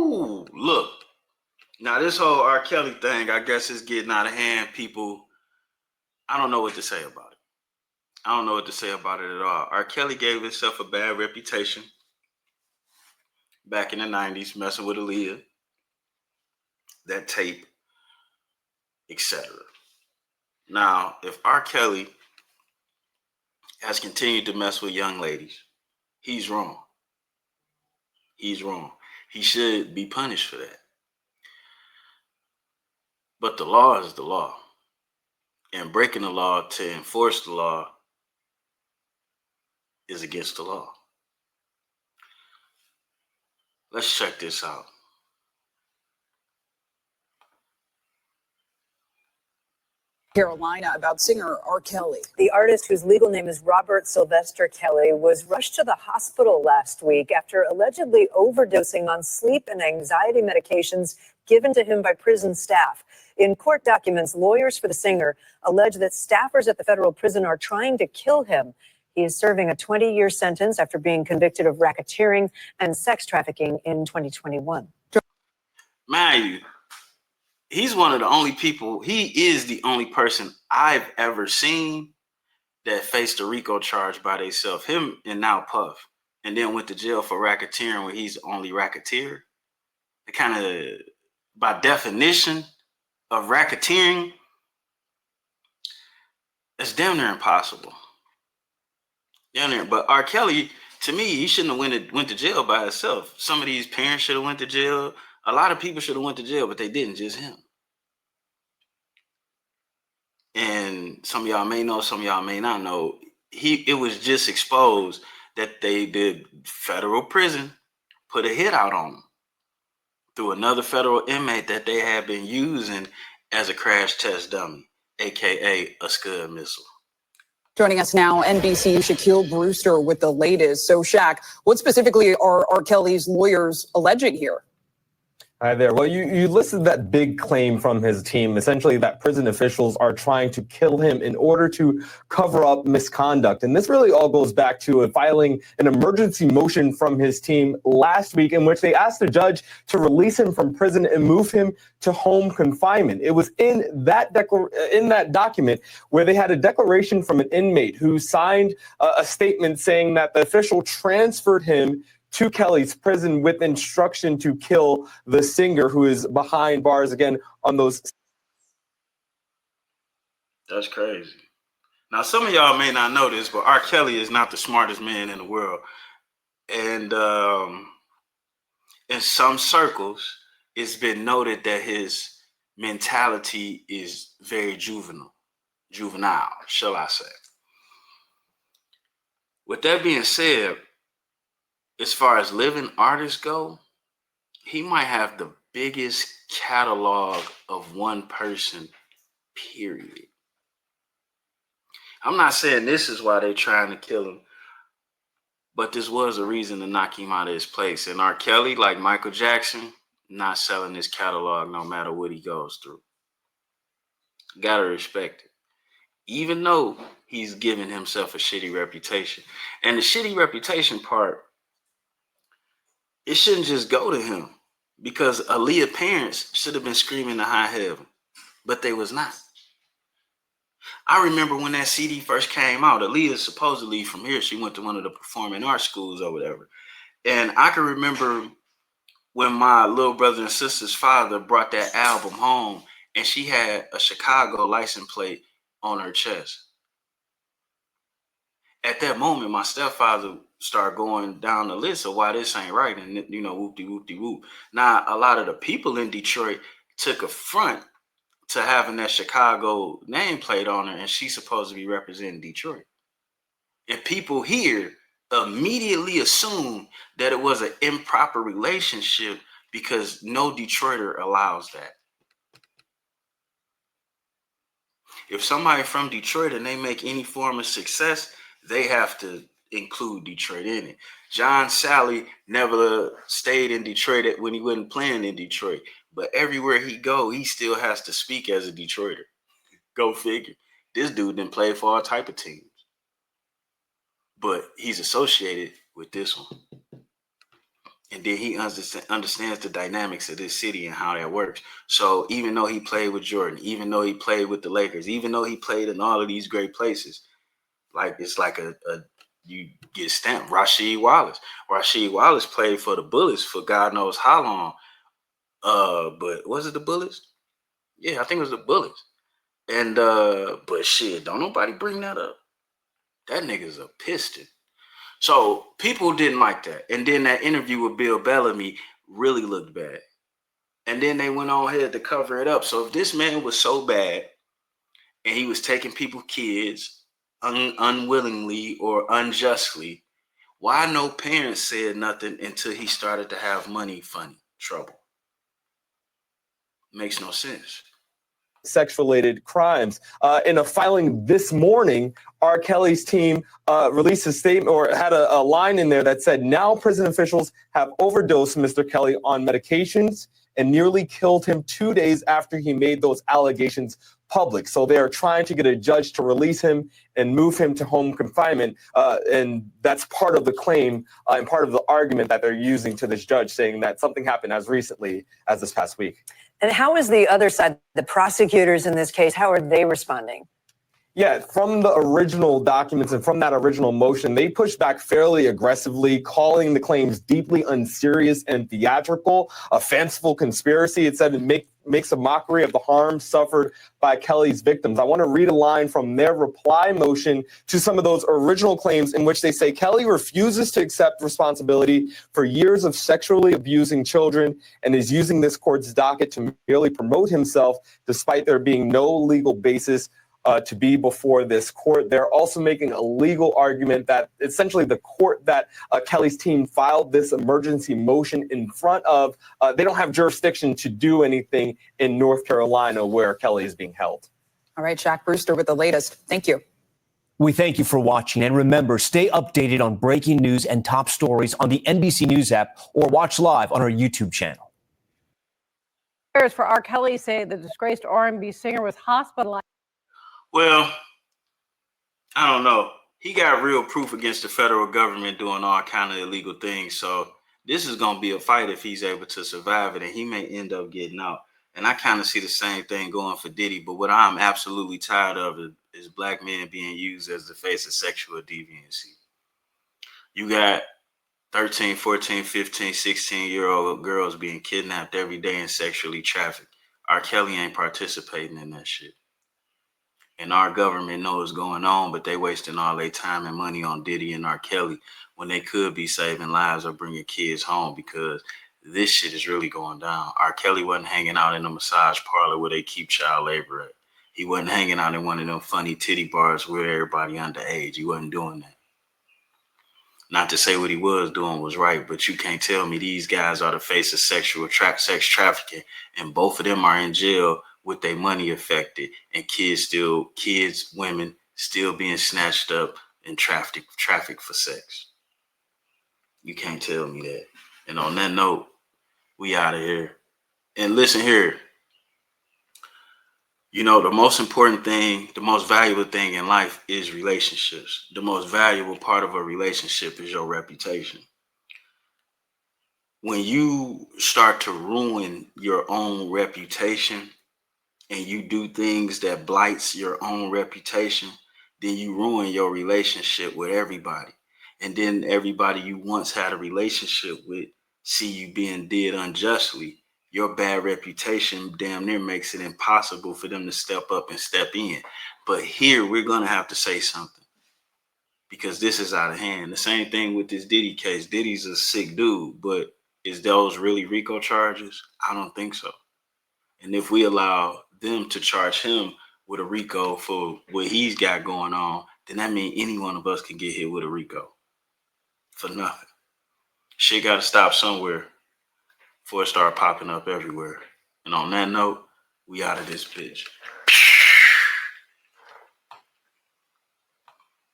Ooh, look. Now this whole R. Kelly thing, I guess, is getting out of hand. People, I don't know what to say about it. I don't know what to say about it at all. R. Kelly gave himself a bad reputation back in the 90s, messing with Aaliyah, that tape, etc. Now, if R. Kelly has continued to mess with young ladies, he's wrong. He's wrong. He should be punished for that. But the law is the law. And breaking the law to enforce the law is against the law. Let's check this out. Carolina about singer R. Kelly. The artist, whose legal name is Robert Sylvester Kelly, was rushed to the hospital last week after allegedly overdosing on sleep and anxiety medications given to him by prison staff. In court documents, lawyers for the singer allege that staffers at the federal prison are trying to kill him. He is serving a 20-year sentence after being convicted of racketeering and sex trafficking in 2021. Man, he's one of the only people, he is the only person I've ever seen that faced a RICO charge by themselves. Him and now Puff. And then went to jail for racketeering where he's the only racketeer. It kind of, by definition of racketeering, it's damn near impossible. Damn near. But R. Kelly, to me, he shouldn't have went to jail by himself. Some of these parents should have went to jail. A lot of people should have went to jail, but they didn't, just him. And some of y'all may know, some of y'all may not know, it was just exposed that the federal prison put a hit out on him through another federal inmate that they had been using as a crash test dummy, aka a Scud missile. Joining us now, NBC Shaquille Brewster with the latest. So, Shaq, what specifically are R. Kelly's lawyers alleging here? Hi there. Well, you listed that big claim from his team, essentially that prison officials are trying to kill him in order to cover up misconduct. And this really all goes back to filing an emergency motion from his team last week in which they asked the judge to release him from prison and move him to home confinement. It was in that document where they had a declaration from an inmate who signed a statement saying that the official transferred him to Kelly's prison with instruction to kill the singer who is behind bars again on those. That's crazy. Now, some of y'all may not know this, but R. Kelly is not the smartest man in the world. And in some circles, it's been noted that his mentality is very juvenile, shall I say. With that being said, as far as living artists go, he might have the biggest catalog of one person, period. I'm not saying this is why they're trying to kill him, but this was a reason to knock him out of his place. And R. Kelly, like Michael Jackson, not selling his catalog no matter what he goes through. Gotta respect it. Even though he's giving himself a shitty reputation. And the shitty reputation part, it shouldn't just go to him, because Aaliyah's parents should have been screaming to high heaven, but they was not. I remember when that CD first came out, Aaliyah supposedly from here, she went to one of the performing arts schools or whatever. And I can remember when my little brother and sister's father brought that album home and she had a Chicago license plate on her chest. At that moment, my stepfather started going down the list of why this ain't right, and whoop-de-whoop-de-whoop. Now, a lot of the people in Detroit took affront to having that Chicago nameplate on her, and she's supposed to be representing Detroit. And people here immediately assumed that it was an improper relationship because no Detroiter allows that. If somebody from Detroit and they make any form of success, they have to include Detroit in it. John Sally never stayed in Detroit when he wasn't playing in Detroit. But everywhere he go, he still has to speak as a Detroiter. Go figure. This dude didn't play for all type of teams. But he's associated with this one. And then he understands the dynamics of this city and how that works. So even though he played with Jordan, even though he played with the Lakers, even though he played in all of these great places, like it's like a you get stamped. Rasheed Wallace. Rasheed Wallace played for the Bullets for God knows how long. But was it the Bullets? Yeah, I think it was the Bullets. And but shit, don't nobody bring that up. That nigga's a piston. So people didn't like that. And then that interview with Bill Bellamy really looked bad. And then they went on ahead to cover it up. So if this man was so bad and he was taking people's kids unwillingly or unjustly, why no parents said nothing until he started to have money funny trouble? Makes no sense. Sex-related crimes. In a filing this morning, R. Kelly's team released a statement or had a line in there that said, now prison officials have overdosed Mr. Kelly on medications and nearly killed him 2 days after he made those allegations public. So they are trying to get a judge to release him and move him to home confinement. And that's part of the claim and part of the argument that they're using to this judge, saying that something happened as recently as this past week. And how is the other side, the prosecutors in this case, how are they responding? Yeah, from the original documents and from that original motion, they pushed back fairly aggressively, calling the claims deeply unserious and theatrical, a fanciful conspiracy. It said it makes a mockery of the harm suffered by Kelly's victims. I want to read a line from their reply motion to some of those original claims in which they say Kelly refuses to accept responsibility for years of sexually abusing children and is using this court's docket to merely promote himself despite there being no legal basis to be before this court. They're also making a legal argument that essentially the court that Kelly's team filed this emergency motion in front of, they don't have jurisdiction to do anything in North Carolina where Kelly is being held. All right, Shaq Brewster with the latest. Thank you. We thank you for watching. And remember, stay updated on breaking news and top stories on the NBC News app or watch live on our YouTube channel. Lawyers for R. Kelly say the disgraced R&B singer was hospitalized. Well, I don't know. He got real proof against the federal government doing all kind of illegal things. So this is going to be a fight if he's able to survive it, and he may end up getting out. And I kind of see the same thing going for Diddy. But what I'm absolutely tired of is black men being used as the face of sexual deviancy. You got 13, 14, 15, 16-year-old girls being kidnapped every day and sexually trafficked. R. Kelly ain't participating in that shit. And our government knows what's going on, but they wasting all their time and money on Diddy and R. Kelly when they could be saving lives or bringing kids home, because this shit is really going down. R. Kelly wasn't hanging out in a massage parlor where they keep child labor at. He wasn't hanging out in one of them funny titty bars where everybody underage. He wasn't doing that. Not to say what he was doing was right, but you can't tell me these guys are the face of sex trafficking, and both of them are in jail with their money affected, and women still being snatched up and trafficked for sex. You can't tell me that. And on that note, we out of here. And listen here, you know, the most important thing, the most valuable thing in life is relationships. The most valuable part of a relationship is your reputation. When you start to ruin your own reputation, and you do things that blights your own reputation, then you ruin your relationship with everybody. And then everybody you once had a relationship with see you being did unjustly. Your bad reputation damn near makes it impossible for them to step up and step in. But here we're going to have to say something, because this is out of hand. The same thing with this Diddy case. Diddy's a sick dude, but is those really RICO charges? I don't think so. And if we allow them to charge him with a RICO for what he's got going on, then that means any one of us can get hit with a RICO for nothing. Shit got to stop somewhere before it start popping up everywhere. And on that note, we out of this bitch.